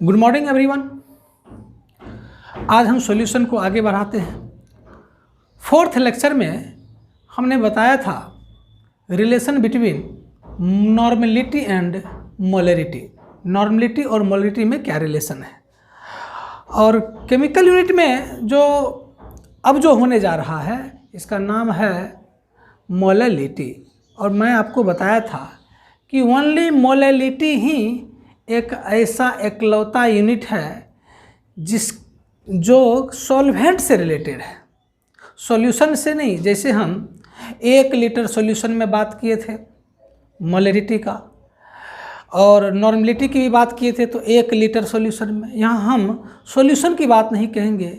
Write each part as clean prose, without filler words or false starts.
Good morning everyone. आज हम solution को आगे बढ़ाते हैं। फोर्थ लेक्चर में हमने बताया था relation between normality and molarity. Normality और मोलरिटी में क्या रिलेशन है, और केमिकल यूनिट में जो अब जो होने जा रहा है इसका नाम है मोलरिटी। और मैं आपको बताया था कि ओनली मोलरिटी ही एक ऐसा एकलौता यूनिट है जो सॉल्वेंट से रिलेटेड है, सॉल्यूशन से नहीं। जैसे हम 1 लीटर सॉल्यूशन में बात किए थे मोलरिटी का, और नॉर्मेलिटी की भी बात किए थे, तो 1 लीटर सॉल्यूशन में। यहाँ हम सॉल्यूशन की बात नहीं कहेंगे,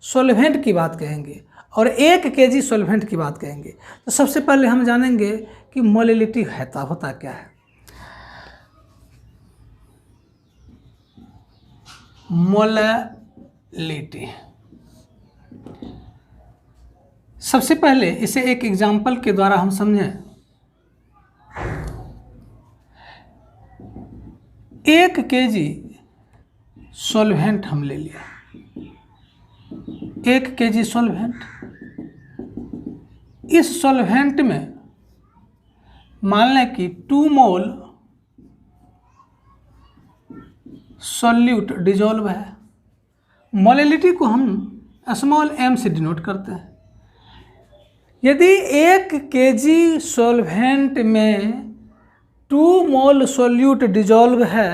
सॉल्वेंट की बात कहेंगे, और 1 kg सॉल्वेंट की बात कहेंगे। तो सबसे पहले हम जानेंगे कि मोलरिटी होता क्या है। मोलरिटी, सबसे पहले इसे एक एग्जाम्पल के द्वारा हम समझें। 1 kg सॉल्वेंट हम ले लिया, 1 kg सॉल्वेंट। इस सॉल्वेंट में मान लें कि 2 मोल सॉल्यूट डिजोल्व है। मोलरिटी को हम स्मॉल m से डिनोट करते हैं। यदि 1 kg सॉल्वेंट में 2 मोल सॉल्यूट डिजोल्व है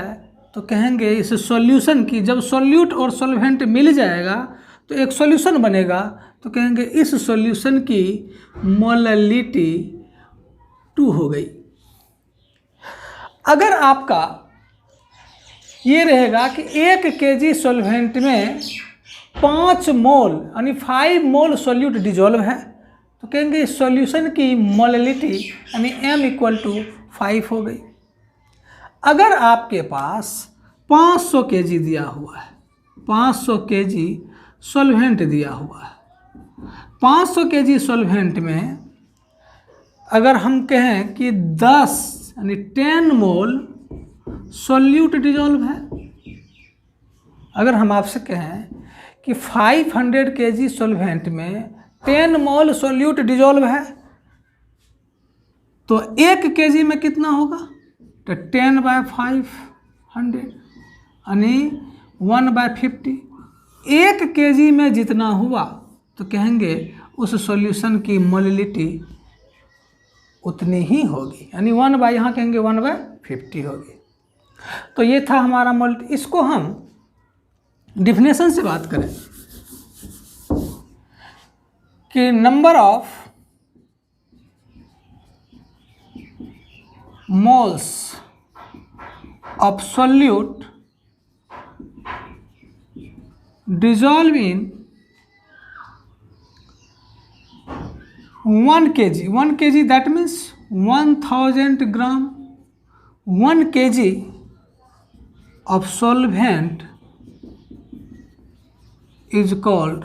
तो कहेंगे इस सॉल्यूशन की, जब सॉल्यूट और सॉल्वेंट मिल जाएगा तो एक सॉल्यूशन बनेगा, तो कहेंगे इस सॉल्यूशन की मोलरिटी 2 हो गई। अगर आपका ये रहेगा कि 1 kg सॉल्वेंट में 5 मोल यानी 5 मोल सॉल्यूट डिजोल्व है, तो कहेंगे इस सॉल्यूशन की मोलरिटी यानी m = 5 हो गई। अगर आपके पास 500 kg दिया हुआ है, 500 kg सॉल्वेंट दिया हुआ है, 500 kg सॉल्वेंट में अगर हम कहें कि 10 यानी 10 मोल सॉल्यूट डिजोल्व है। अगर हम आपसे कहें कि 500 kg सॉल्वेंट में 10 मोल सॉल्यूट डिजोल्व है, तो 1 kg में कितना होगा, तो 10/500 यानी 1/50। 1 kg में जितना हुआ तो कहेंगे उस सॉल्यूशन की मोलरिटी उतनी ही होगी, यानी 1 यहाँ कहेंगे 1/50 होगी। तो ये था हमारा मोलरिटी। इसको हम डिफिनेशन से बात करें कि number of moles of solute dissolve in 1 kg, 1 kg that means 1000 gram. 1 kg of solvent is called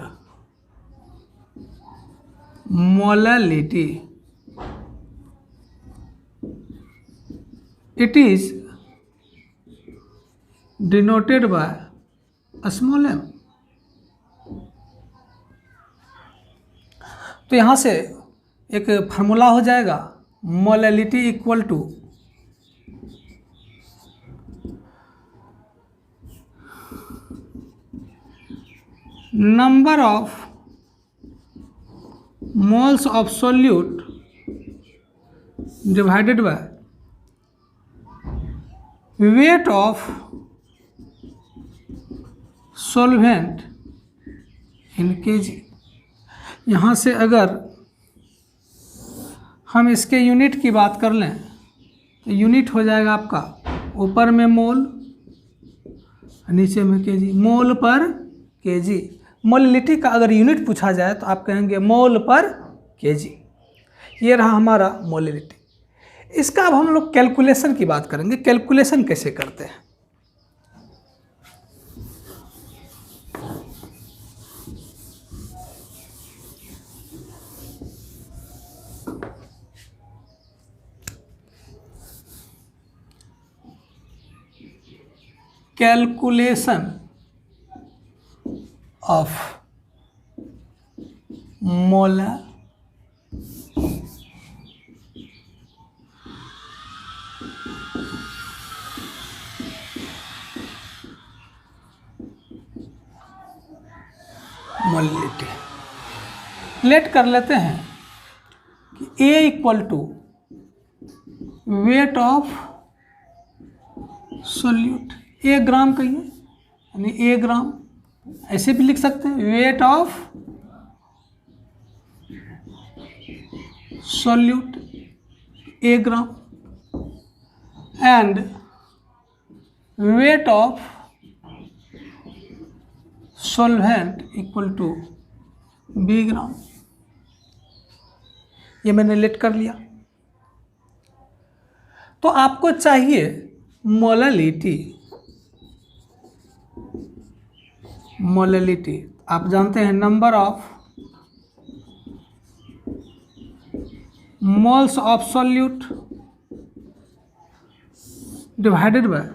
molality. It is denoted by small m। तो यहाँ से एक फार्मूला हो जाएगा, molarity equal to number of moles of solute divided by weight of solvent in kg। यहाँ से अगर हम इसके यूनिट की बात कर लें तो यूनिट हो जाएगा आपका ऊपर में मोल, नीचे में केजी, मोल पर केजी। मोलरिटी का अगर यूनिट पूछा जाए तो आप कहेंगे मोल पर केजी। ये रहा हमारा मोलरिटी। इसका अब हम लोग कैलकुलेशन की बात करेंगे। कैलकुलेशन कैसे करते हैं। Calculation of molar molality. Let कर लेते हैं कि A equal to weight of solute, 1 gram कहिए, यानी 1 ग्राम, ऐसे भी लिख सकते हैं weight of solute 1 gram and weight of solvent equal to B gram. ये मैंने लेट कर लिया। तो आपको चाहिए मोलैलिटी। मोलैलिटी आप जानते हैं number of moles of solute divided by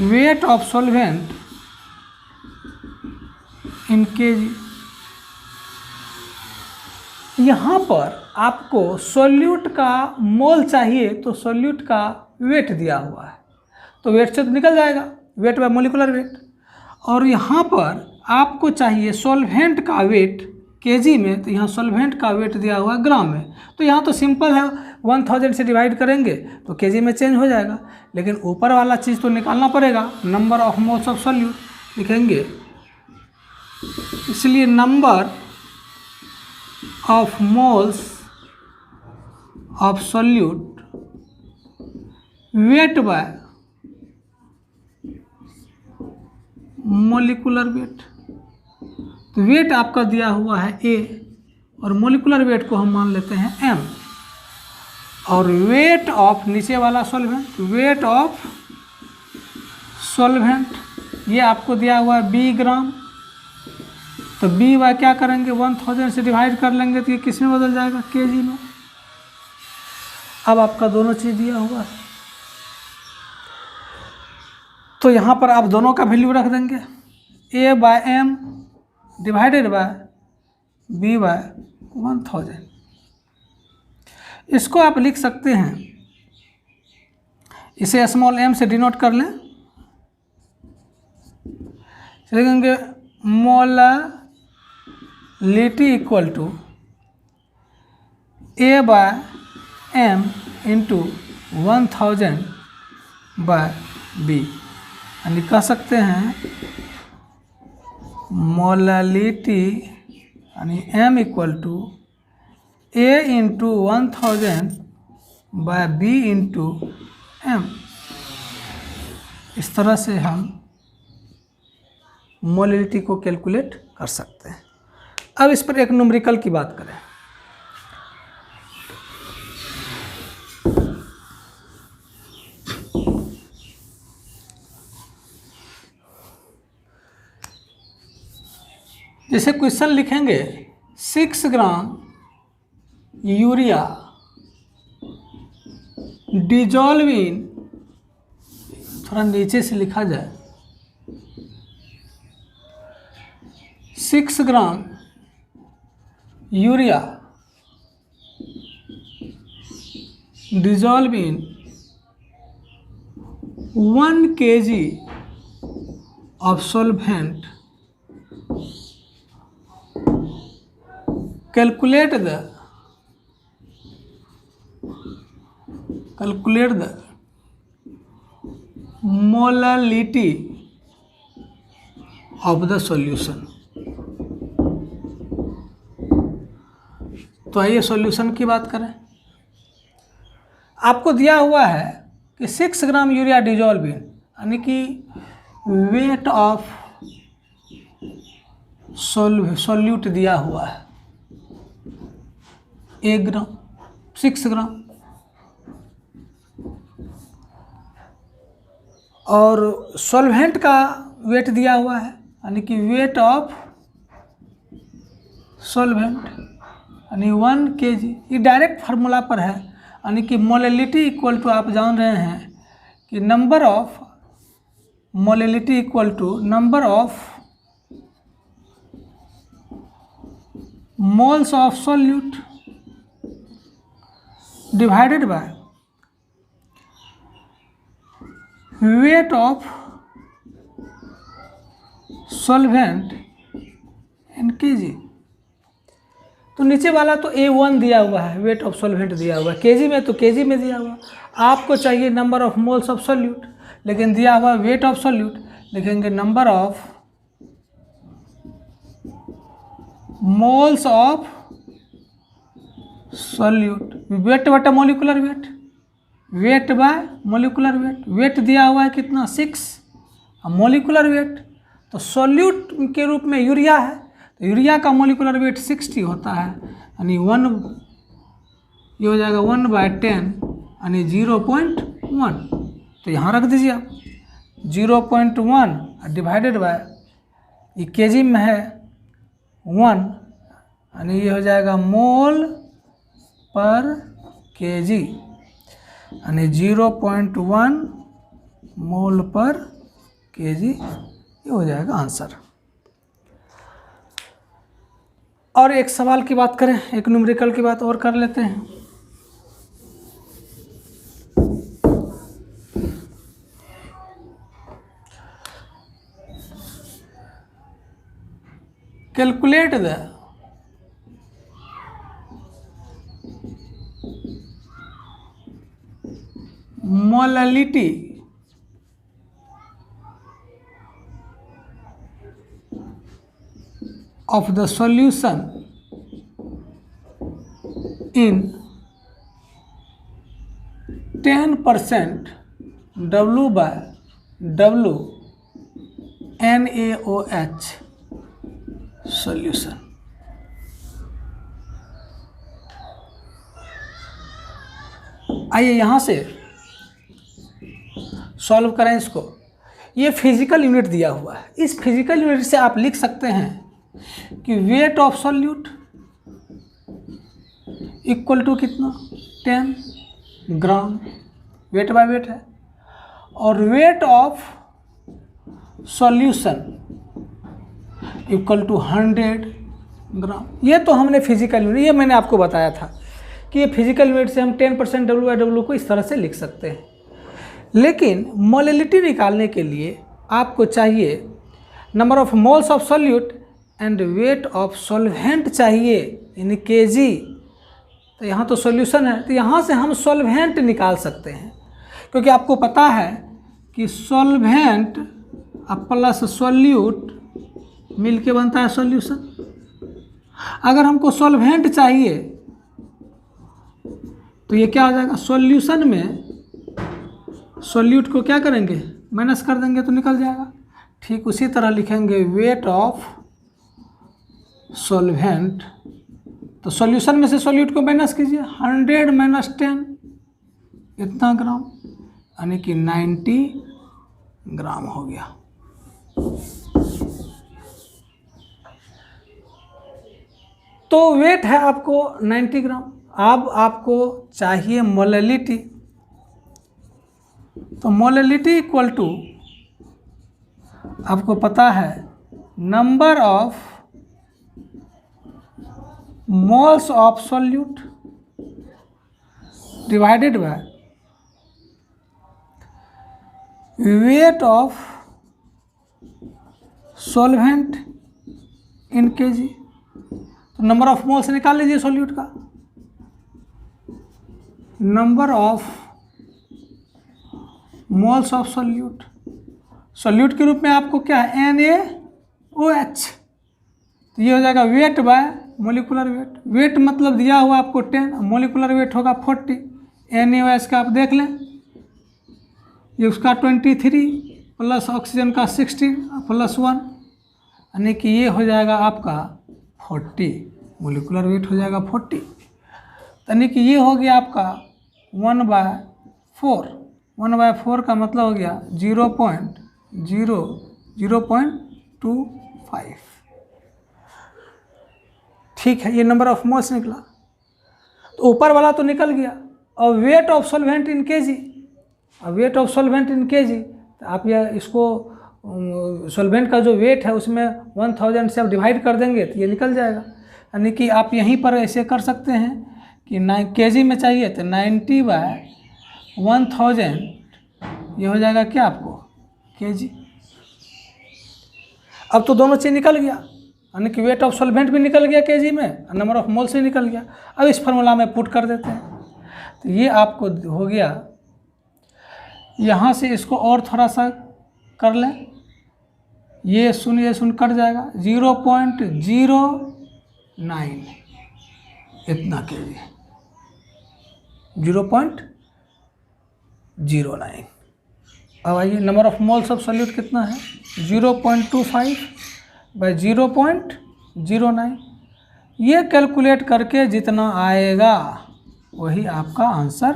weight of solvent in KG. यहाँ पर आपको सॉल्यूट का मोल चाहिए, तो सॉल्यूट का वेट दिया हुआ है, तो वेट से तो निकल जाएगा, वेट बाय मोलिकुलर वेट। और यहाँ पर आपको चाहिए सॉल्वेंट का वेट केजी में, तो यहाँ सॉल्वेंट का वेट दिया हुआ है ग्राम में। तो यहाँ तो सिंपल है, 1000 से डिवाइड करेंगे तो केजी में चेंज हो जाएगा, लेकिन ऊपर वाला चीज़ तो निकालना पड़ेगा, number of moles of solute लिखेंगे। इसलिए number of moles of solute wait by molecular wait. तो वेट आपका दिया हुआ है A और मोलिकुलर वेट को हम मान लेते हैं M, और वेट ऑफ नीचे वाला सॉल्वेंट, वेट ऑफ सॉल्वेंट ये आपको दिया हुआ है B ग्राम। तो B बाय क्या करेंगे, 1000 से डिवाइड कर लेंगे तो ये किस में बदल जाएगा, केजी में। अब आपका दोनों चीज़ दिया हुआ है, तो यहाँ पर आप दोनों का वैल्यू रख देंगे, A by M divided by B by 1000। इसको आप लिख सकते हैं, इसे स्मॉल m से डिनोट कर लें, लिखेंगे molality equal to A by M into 1000 by B, यानी कह सकते हैं मोलैलिटी यानी M equal to A into 1000 by B into M। इस तरह से हम मोलैलिटी को कैलकुलेट कर सकते हैं। अब इस पर एक न्यूमेरिकल की बात करें। जैसे क्वेश्चन लिखेंगे 6 ग्राम यूरिया डिजॉल्व इन, थोड़ा नीचे से लिखा जाए, 6 gram urea dissolve in 1 kg of solvent, calculate the molality of the solution। तो आइए सॉल्यूशन की बात करें। आपको दिया हुआ है कि 6 ग्राम यूरिया डिजॉल्व इन, यानी कि वेट ऑफ सॉल्यूट दिया हुआ है 1 ग्राम, 6 ग्राम, और सॉल्वेंट का वेट दिया हुआ है, यानी कि वेट ऑफ सॉल्वेंट यानी 1 kg। ये डायरेक्ट फार्मूला पर है, यानी कि मोलैलिटी इक्वल टू आप जान रहे हैं कि number of molality equal to number of moles of solute divided by weight of solvent in KG. तो नीचे वाला तो A1 दिया हुआ है, वेट ऑफ सॉल्वेंट दिया हुआ है, केजी में तो केजी में दिया हुआ। आपको चाहिए number of moles of solute, लेकिन दिया हुआ वेट ऑफ सॉल्यूट, लिखेंगे number of moles of solute, weight बटा molecular weight, weight by molecular weight. Weight दिया हुआ है कितना 6, मोलिकुलर वेट तो सॉल्यूट के रूप में यूरिया है, तो यूरिया का मोलिकुलर वेट 60 होता है, यानी 1, ये हो जाएगा 1/10 यानी 0.1। तो यहाँ रख दीजिए आप 0.1 डिवाइडेड बाय, ये केजी में है 1, यानी ये हो जाएगा मोल पर केजी, यानी 0.1 मोल पर केजी, ये हो जाएगा आंसर। और एक सवाल की बात करें, एक न्यूमेरिकल की बात और कर लेते हैं। Calculate the molality of the solution in 10% W by W NaOH solution। आइए यहाँ से सॉल्व करें इसको। ये फिजिकल यूनिट दिया हुआ है, इस फिजिकल यूनिट से आप लिख सकते हैं कि weight of solute equal to कितना 10 ग्राम, वेट बाय वेट है, और weight of solution equal to 100 gram. ये तो हमने फिजिकल यूनिट, ये मैंने आपको बताया था कि ये फिजिकल यूनिट से हम 10% W/W को इस तरह से लिख सकते हैं। लेकिन मोलैलिटी निकालने के लिए आपको चाहिए number of moles of solute and weight of solvent चाहिए इन केजी। तो यहाँ तो सॉल्यूशन है, तो यहाँ से हम सॉल्वेंट निकाल सकते हैं, क्योंकि आपको पता है कि सॉल्वेंट प्लस सॉल्यूट मिल के बनता है सॉल्यूशन। अगर हमको सॉल्वेंट चाहिए तो ये क्या हो जाएगा, सॉल्यूशन में सॉल्यूट को क्या करेंगे, माइनस कर देंगे तो निकल जाएगा। ठीक उसी तरह लिखेंगे वेट ऑफ सॉल्वेंट, तो सॉल्यूशन में से सॉल्यूट को माइनस कीजिए, 100 माइनस 10 इतना ग्राम, यानी कि 90 ग्राम हो गया। तो वेट है आपको 90 ग्राम। अब आपको चाहिए मोलैलिटी, तो मोलैलिटी इक्वल टू आपको पता है number of moles of solute divided by weight of solvent in KG. तो नंबर ऑफ मोल्स निकाल लीजिए सॉल्यूट का, number of moles of solute, solute के रूप में आपको क्या है NaOH, तो ये हो जाएगा weight by molecular weight. Weight मतलब दिया हुआ आपको 10, मोलिकुलर वेट होगा 40। NaOH का आप देख लें, ये उसका 23 प्लस ऑक्सीजन का 16 प्लस 1, यानी कि ये हो जाएगा आपका 40, मोलिकुलर वेट हो जाएगा 40, यानी कि ये हो गया आपका 1/4। 1/4 का मतलब हो गया 0.25। ठीक है, ये नंबर ऑफ मोल्स निकला। तो ऊपर वाला तो निकल गया। और weight of solvent in KG, अब weight of solvent in KG तो आप यह इसको सॉल्वेंट का जो वेट है उसमें 1000 से आप डिवाइड कर देंगे तो ये निकल जाएगा। यानी कि आप यहीं पर ऐसे कर सकते हैं कि 9 kg में चाहिए तो 90/1000 ये हो जाएगा क्या आपको kg। अब तो दोनों चीज़ निकल गया, यानी कि वेट ऑफ सॉल्वेंट भी निकल गया kg में, नंबर ऑफ मोल से निकल गया। अब इस फार्मूला में पुट कर देते हैं तो ये आपको हो गया। यहाँ से इसको और थोड़ा सा कर लें, ये शून्य कट जाएगा 0.09 इतना kg 0.09। अब आइए number of moles of solute कितना है 0.25/0.09। ये कैलकुलेट करके जितना आएगा वही आपका आंसर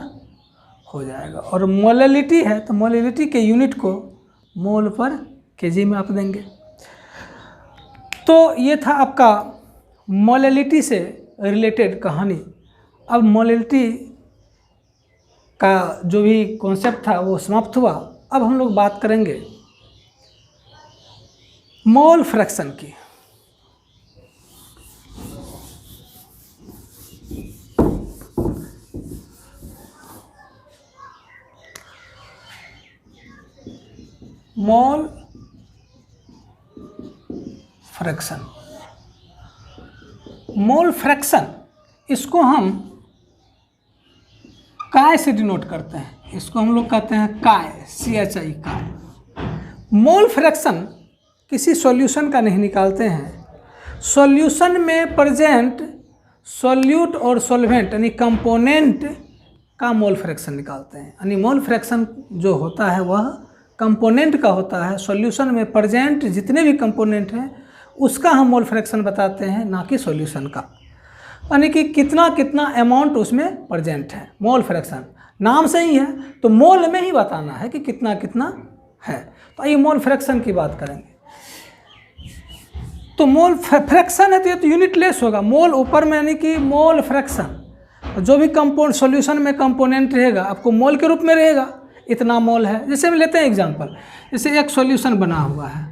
हो जाएगा। और मोलैलिटी है तो मोलैलिटी के यूनिट को मोल पर केजी में आप देंगे। तो ये था आपका मोलैलिटी से रिलेटेड कहानी। अब मोलैलिटी का जो भी कॉन्सेप्ट था वो समाप्त हुआ। अब हम लोग बात करेंगे मोल फ्रैक्शन की। मोल फ्रैक्शन, मोल फ्रैक्शन इसको हम काय से डिनोट करते हैं, इसको हम लोग कहते हैं काय, CHI काय। मोल फ्रैक्शन किसी सॉल्यूशन का नहीं निकालते हैं, सॉल्यूशन में प्रेजेंट सॉल्यूट और सॉल्वेंट यानी कंपोनेंट का मोल फ्रैक्शन निकालते हैं। यानी मोल फ्रैक्शन जो होता है वह कंपोनेंट का होता है, सॉल्यूशन में प्रेजेंट जितने भी कंपोनेंट हैं उसका हम मोल फ्रैक्शन बताते हैं, ना कि सॉल्यूशन का। यानी कि कितना कितना अमाउंट उसमें प्रेजेंट है, मोल फ्रैक्शन नाम से ही है तो मोल में ही बताना है कि कितना कितना है। तो आइए मोल फ्रैक्शन की बात करेंगे। तो मोल फ्रैक्शन है तो ये तो यूनिट लेस होगा, मोल ऊपर में यानी कि मोल फ्रैक्शन जो भी कंपोनेंट सॉल्यूशन में कंपोनेंट रहेगा आपको मोल के रूप में रहेगा, इतना मोल है। जैसे हम लेते हैं एग्जांपल, जैसे एक सॉल्यूशन बना हुआ है,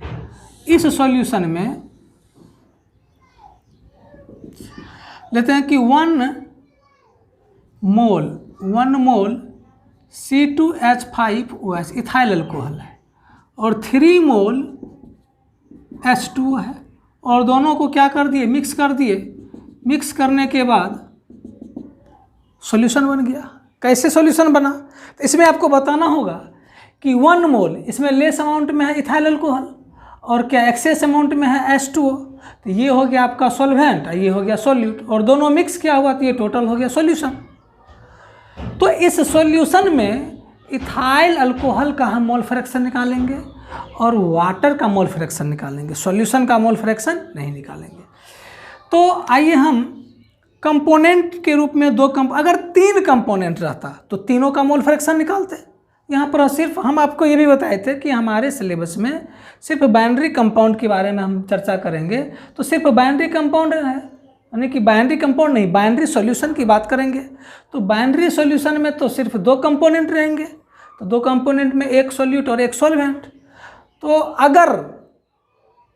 इस सॉल्यूशन में लेते हैं कि 1 मोल C2H5OH इथाइल अल्कोहल है और 3 मोल H2O है, और दोनों को क्या कर दिए, मिक्स कर दिए। मिक्स करने के बाद सॉल्यूशन बन गया। कैसे सॉल्यूशन बना, तो इसमें आपको बताना होगा कि 1 मोल इसमें लेस अमाउंट में है इथाइल अल्कोहल और क्या एक्सेस अमाउंट में है H2O, तो ये हो गया आपका सॉल्वेंट, ये हो गया सॉल्यूट, और दोनों मिक्स क्या हुआ तो ये टोटल हो गया सॉल्यूशन। तो इस सॉल्यूशन में इथाइल अल्कोहल का हम मोल फ्रैक्शन निकालेंगे और वाटर का मोल फ्रैक्शन निकालेंगे, सॉल्यूशन का मोल फ्रैक्शन नहीं निकालेंगे। तो आइए हम कंपोनेंट के रूप में अगर 3 कंपोनेंट रहता तो तीनों का मोल फ्रैक्शन निकालते। यहाँ पर सिर्फ हम आपको ये भी बताए थे कि हमारे सिलेबस में सिर्फ बाइनरी कंपाउंड के बारे में हम चर्चा करेंगे, तो सिर्फ बाइनरी कंपाउंड है, यानी कि बाइनरी कंपाउंड नहीं, बाइनरी सॉल्यूशन की बात करेंगे। तो बाइनरी सॉल्यूशन में तो सिर्फ 2 कंपोनेंट रहेंगे, तो 2 कंपोनेंट में एक सॉल्यूट और एक सॉल्वेंट। तो अगर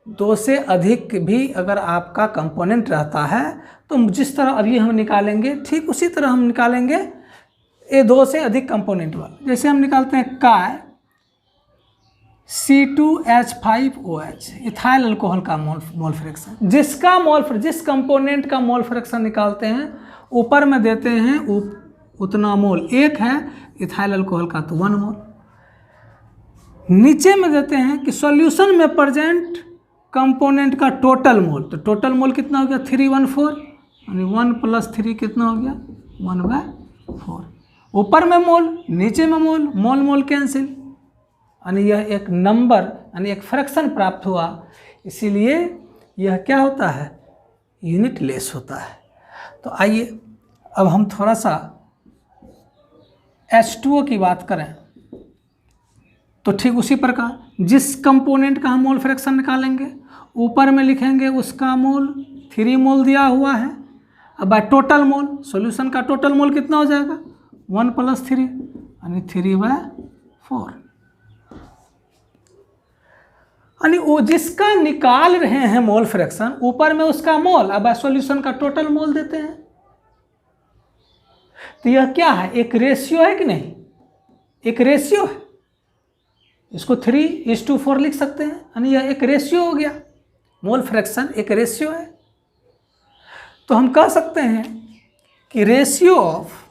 2 से अधिक भी अगर आपका कंपोनेंट रहता है तो जिस तरह अभी हम निकालेंगे ठीक उसी तरह हम निकालेंगे ये 2 से अधिक कंपोनेंट वाला। जैसे हम निकालते हैं काय C2H5OH इथाइल अल्कोहल का मोल फ्रैक्शन, जिस कंपोनेंट का मोल फ्रैक्शन निकालते हैं ऊपर में देते हैं उतना मोल, 1 है इथाइल अल्कोहल का तो 1 मोल, नीचे में देते हैं कि सॉल्यूशन में प्रेजेंट कंपोनेंट का टोटल मोल, तो टोटल मोल कितना हो गया 314, यानी 1 + 3 कितना हो गया 1/4। ऊपर में मोल नीचे में मोल, मोल कैंसिल, यानी यह एक नंबर यानी एक फ्रैक्शन प्राप्त हुआ, इसीलिए यह क्या होता है यूनिट लेस होता है। तो आइए अब हम थोड़ा सा H2O की बात करें तो ठीक उसी प्रकार जिस कंपोनेंट का हम मोल फ्रैक्शन निकालेंगे ऊपर में लिखेंगे उसका मोल 3 मोल दिया हुआ है। अब बाय टोटल मोल, सॉल्यूशन का टोटल मोल कितना हो जाएगा 1 + 3 यानी 3/4। यानी वो जिसका निकाल रहे हैं मोल फ्रैक्शन, ऊपर में उसका मोल, अब सॉल्यूशन का टोटल मोल देते हैं। तो यह क्या है, एक रेशियो है कि नहीं, एक रेशियो है। इसको 3:4 लिख सकते हैं, यानी यह एक रेशियो हो गया। मोल फ्रैक्शन एक रेशियो है। तो हम कह सकते हैं कि ratio of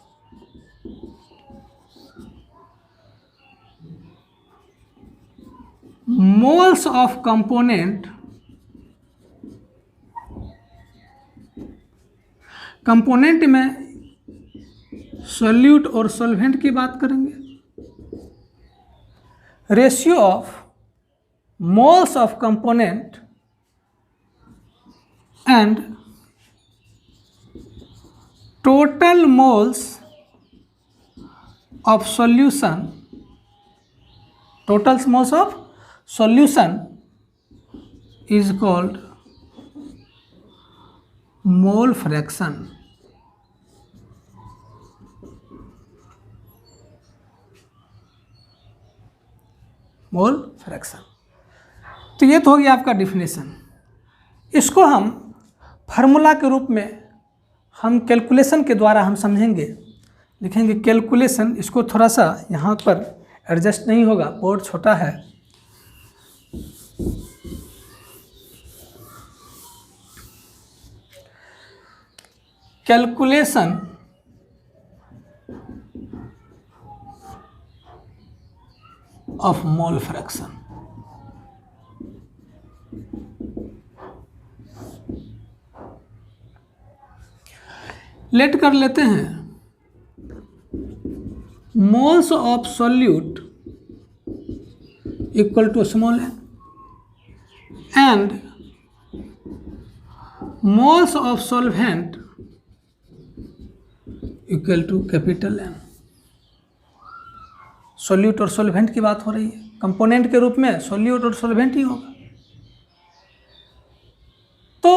moles of component, component में सॉल्यूट और सॉल्वेंट की बात करेंगे। Ratio of moles of component and total moles of solution, total moles of solution is called mole fraction. Mole fraction. तो ये तो हो गया आपका डिफिनेशन। इसको हम फार्मूला के रूप में हम कैलकुलेशन के द्वारा हम समझेंगे, लिखेंगे कैलकुलेशन। इसको थोड़ा सा यहाँ पर एडजस्ट नहीं होगा, बोर्ड छोटा है। Calculation of mole fraction. Let कर लेते हैं moles of solute equal to small N and moles of solvent equal to capital N. Solute और सॉल्वेंट की बात हो रही है, कंपोनेंट के रूप में सॉल्यूट और सॉल्वेंट ही होगा। तो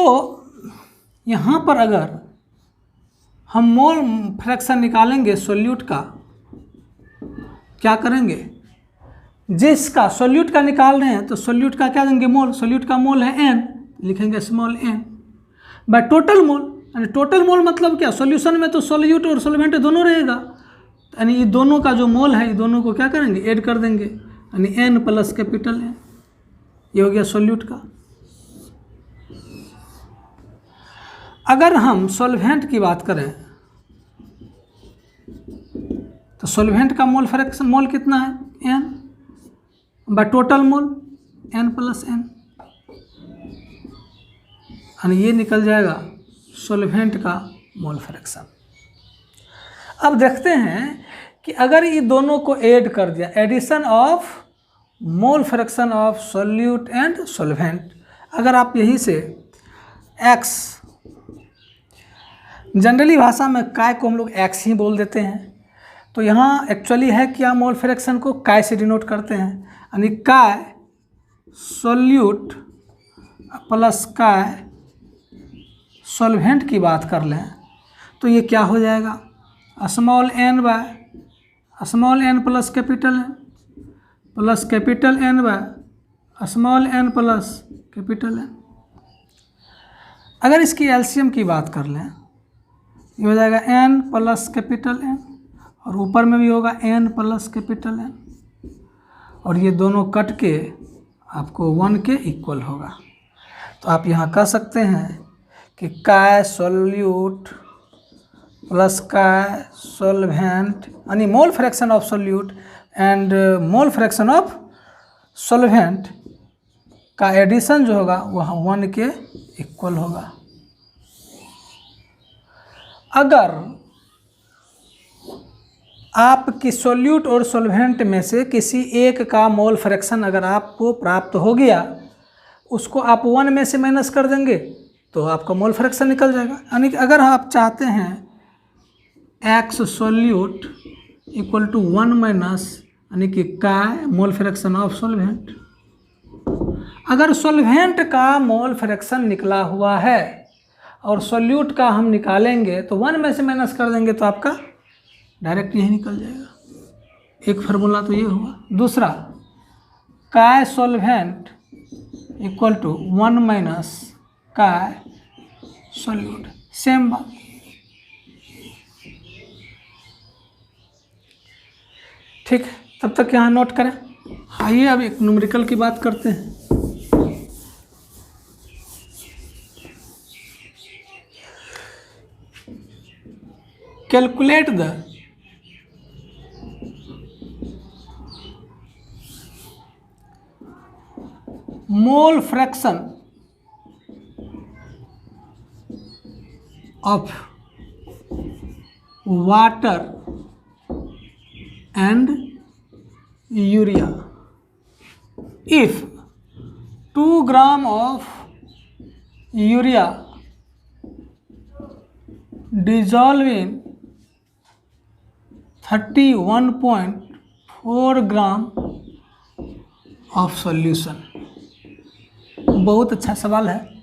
यहाँ पर अगर हम मोल फ्रैक्शन निकालेंगे सॉल्यूट का, क्या करेंगे, जिसका सॉल्यूट का निकाल रहे हैं तो सॉल्यूट का क्या देंगे, मोल। सॉल्यूट का मोल है n, लिखेंगे small n by total mole. यानी टोटल मोल मतलब क्या, सॉल्यूशन में तो सॉल्यूट और सॉल्वेंट दोनों रहेगा, यानी ये दोनों का जो मोल है ये दोनों को क्या करेंगे, ऐड कर देंगे, यानी n प्लस कैपिटल n। ये हो गया सॉल्यूट का। अगर हम सॉल्वेंट की बात करें तो सॉल्वेंट का मोल फ्रैक्शन, मोल कितना है, n by total mole n plus n, यानी ये निकल जाएगा सॉल्वेंट का मोल फ्रैक्शन। अब देखते हैं कि अगर ये दोनों को ऐड कर दिया, addition of mole fraction of solute and solvent. अगर आप यहीं से x, जनरली भाषा में काय को हम लोग x ही बोल देते हैं, तो यहाँ एक्चुअली है क्या, मोल फ्रैक्शन को काय से डिनोट करते हैं, यानी काय सॉल्यूट प्लस काय सॉल्वेंट की बात कर लें तो ये क्या हो जाएगा, small n by small n plus capital n by small n plus capital n। अगर इसकी एलसीएम की बात कर लें, ये हो जाएगा n प्लस कैपिटल n और ऊपर में भी होगा n प्लस कैपिटल n, और ये दोनों कट के आपको 1 के इक्वल होगा। तो आप यहाँ कह सकते हैं कि काय सॉल्यूट प्लस काय सॉल्वेंट, यानी मोल fraction of solute and mole fraction of solvent का एडिशन जो होगा वह 1 के इक्वल होगा। अगर आपकी सॉल्यूट और सॉल्वेंट में से किसी एक का मोल फ्रैक्शन अगर आपको प्राप्त हो गया, उसको आप 1 में से माइनस कर देंगे तो आपका मोल फ्रैक्शन निकल जाएगा। यानी कि अगर आप चाहते हैं x solute equal to 1 minus यानी कि chi mole fraction of solvent, अगर सॉल्वेंट का मोल फ्रैक्शन निकला हुआ है और सॉल्यूट का हम निकालेंगे तो 1 में से माइनस कर देंगे तो आपका डायरेक्ट यही निकल जाएगा। एक फार्मूला तो ये हुआ। दूसरा, काय सॉल्वेंट इक्वल टू 1 माइनस का सॉल्यूट। सेम बात। ठीक है, तब तक यहाँ नोट करें। आइए अब एक न्यूमेरिकल की बात करते हैं। Calculate the mole fraction of water and urea if 2 gram of urea dissolve in 31.4 gram of solution। बहुत अच्छा सवाल है।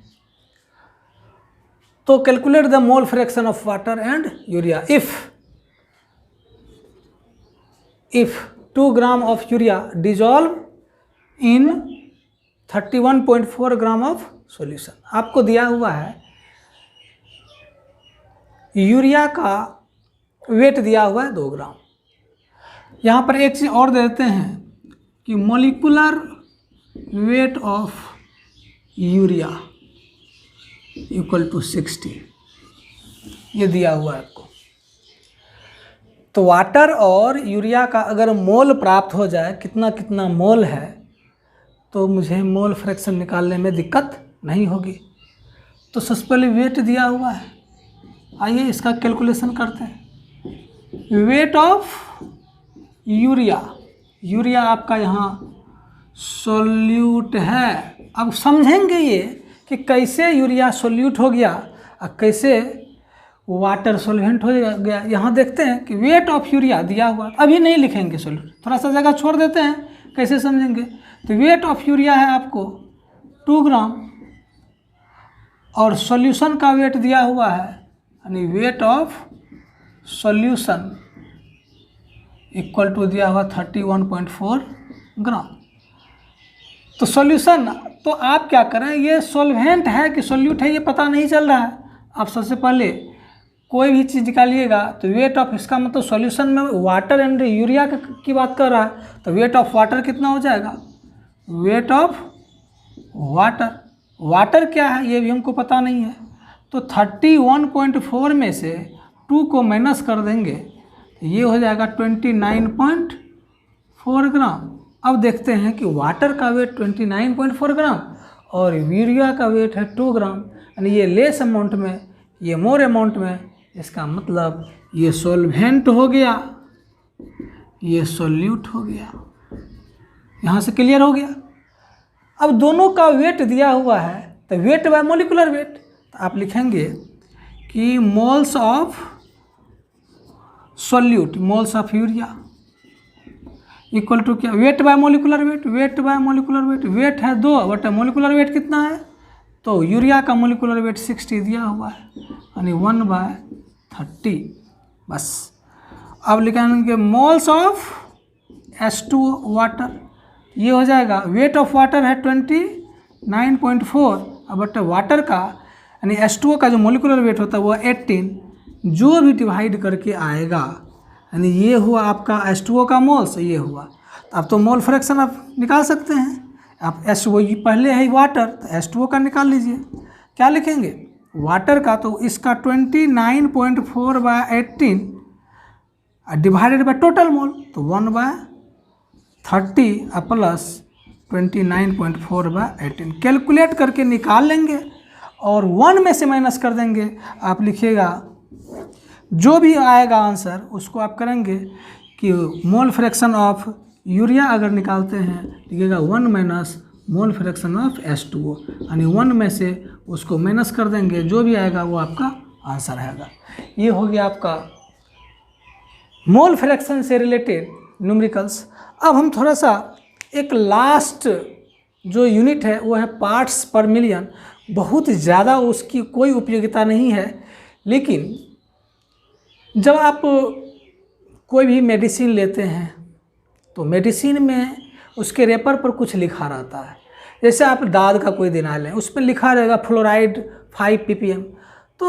तो calculate the mole fraction of water and urea if 2 gram of urea dissolve in 31.4 gram of solution. आपको दिया हुआ है urea का वेट दिया हुआ है 2 ग्राम। यहाँ पर एक चीज़ और देते हैं कि molecular weight of urea equal to 60, ये दिया हुआ है आपको। तो वाटर और यूरिया का अगर मोल प्राप्त हो जाए, कितना कितना मोल है, तो मुझे मोल फ्रैक्शन निकालने में दिक्कत नहीं होगी। तो सबसे पहले वेट दिया हुआ है, आइए इसका कैलकुलेशन करते हैं। वेट ऑफ यूरिया आपका यहाँ सॉल्यूट है। अब समझेंगे ये कि कैसे यूरिया सॉल्यूट हो गया और कैसे वाटर सॉल्वेंट हो गया। यहाँ देखते हैं कि वेट ऑफ यूरिया दिया हुआ, अभी नहीं लिखेंगे सॉल्यूट, थोड़ा सा जगह छोड़ देते हैं, कैसे समझेंगे। तो वेट ऑफ यूरिया है आपको 2 ग्राम और सॉल्यूशन का वेट दिया हुआ है, यानी weight of solution equal to दिया हुआ 31.4 ग्राम। तो सॉल्यूशन, तो आप क्या करें, ये सॉल्वेंट है कि सॉल्यूट है ये पता नहीं चल रहा है। आप सबसे पहले कोई भी चीज़ निकालिएगा तो वेट ऑफ, इसका मतलब सॉल्यूशन में वाटर एंड यूरिया की बात कर रहा है, तो वेट ऑफ वाटर कितना हो जाएगा, वेट ऑफ वाटर क्या है ये भी हमको पता नहीं है। तो 31.4 में से 2 को माइनस कर देंगे तो ये हो जाएगा 29.4 ग्राम। अब देखते हैं कि वाटर का वेट 29.4 ग्राम और यूरिया का वेट है 2 ग्राम, यानी ये लेस अमाउंट में, ये मोर अमाउंट में। इसका मतलब ये सॉल्वेंट हो गया, ये सॉल्यूट हो गया। यहाँ से क्लियर हो गया। अब दोनों का वेट दिया हुआ है, तो वेट बाय मोलिकुलर वेट, तो आप लिखेंगे कि moles of solute, moles of urea equal to क्या, weight by molecular weight, weight है 2 बट मोलिकुलर वेट कितना है, तो यूरिया का मोलिकुलर वेट 60 दिया हुआ है, यानी 1/30 बस। अब लिखेंगे मोल्स ऑफ H2O वाटर, ये हो जाएगा वेट ऑफ वाटर है 29.4 बट वाटर का यानी H2O का जो मोलिकुलर वेट होता है वो 18, जो भी डिवाइड करके आएगा, यानी ये हुआ आपका H2O का मोल्स, ये हुआ। तो अब तो मोल फ्रैक्शन आप निकाल सकते हैं। आप H2O पहले है वाटर, तो H2O का निकाल लीजिए। क्या लिखेंगे, वाटर का, तो इसका 29.4/18 डिवाइडेड बाय टोटल मोल, तो 1/30 प्लस 29.4/18 कैलकुलेट करके निकाल लेंगे और 1 में से माइनस कर देंगे। आप लिखिएगा जो भी आएगा आंसर उसको आप करेंगे कि मोल फ्रैक्शन ऑफ यूरिया अगर निकालते हैं लिखिएगा 1 minus mole fraction of H2O, यानी 1 में से उसको माइनस कर देंगे, जो भी आएगा वो आपका आंसर आएगा। ये हो गया आपका मोल फ्रैक्शन से रिलेटेड न्यूमेरिकल्स। अब हम थोड़ा सा एक लास्ट जो यूनिट है वो है पार्ट्स पर मिलियन। बहुत ज़्यादा उसकी कोई उपयोगिता नहीं है, लेकिन जब आप कोई भी मेडिसिन लेते हैं तो मेडिसिन में उसके रेपर पर कुछ लिखा रहता है, जैसे आप दाद का कोई देना लें, उसमें लिखा रहेगा फ्लोराइड 5 ppm, तो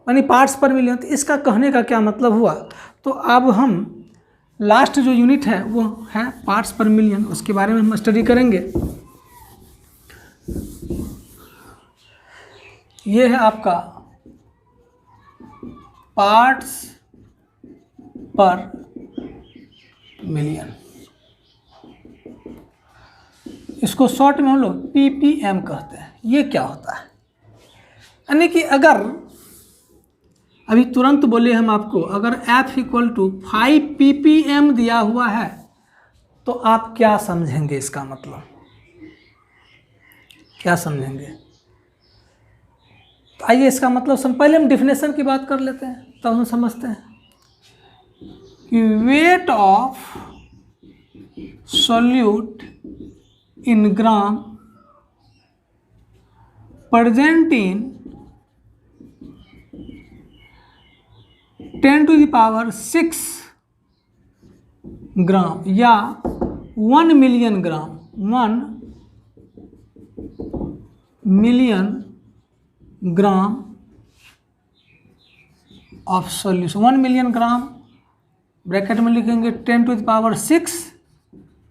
यानी पार्ट्स पर मिलियन। तो इसका कहने का क्या मतलब हुआ? तो अब हम लास्ट जो यूनिट है वो है पार्ट्स पर मिलियन, उसके बारे में हम स्टडी करेंगे। ये है आपका पार्ट्स पर मिलियन, इसको शॉर्ट में हम लोग ppm कहते हैं। ये क्या होता है? यानी कि अगर अभी तुरंत बोले हम आपको, अगर F = 5 ppm दिया हुआ है तो आप क्या समझेंगे? इसका मतलब क्या समझेंगे? तो आइए इसका मतलब पहले हम डिफिनेशन की बात कर लेते हैं, तब हम समझते हैं कि weight of solute in gram present in 10⁻⁶ ग्राम या 1 million gram, 1 million gram of solution. 1 million gram bracket में लिखेंगे 10⁻⁶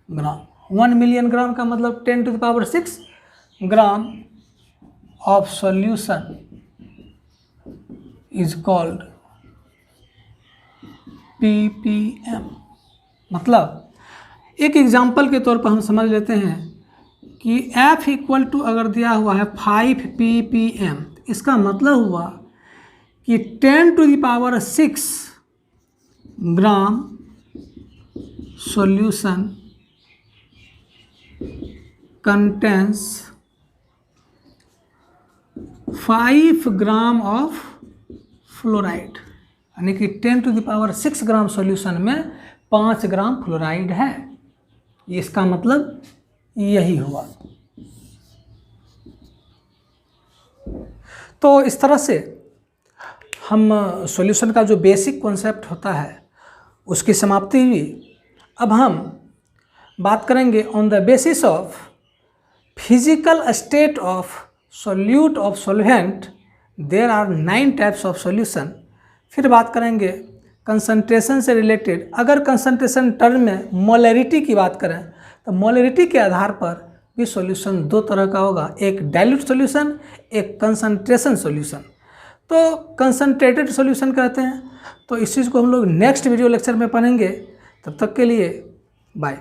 ग्राम। 1 मिलियन ग्राम का मतलब 10⁻⁶ gram of solution is called ppm। मतलब एक एग्जाम्पल के तौर पर हम समझ लेते हैं कि F = अगर दिया हुआ है 5 ppm, इसका मतलब हुआ कि 10⁻⁶ gram solution contains 5 gram of fluoride, यानी कि 10⁻⁶ ग्राम सॉल्यूशन में 5 ग्राम फ्लोराइड है। इसका मतलब यही हुआ। तो इस तरह से हम सॉल्यूशन का जो बेसिक कॉन्सेप्ट होता है उसकी समाप्ति हुई। अब हम बात करेंगे on the basis of physical state of solute of solvent there are 9 types of solution. फिर बात करेंगे कंसंट्रेशन से रिलेटेड। अगर कंसंट्रेशन टर्म में मोलरिटी की बात करें तो मोलरिटी के आधार पर भी सॉल्यूशन 2 तरह का होगा, एक डाइल्यूट सॉल्यूशन, एक कंसंट्रेशन सॉल्यूशन। तो कंसंट्रेटेड सॉल्यूशन कहते हैं। तो इस चीज़ को हम लोग नेक्स्ट वीडियो लेक्चर में पढ़ेंगे। तब तक के लिए बाय।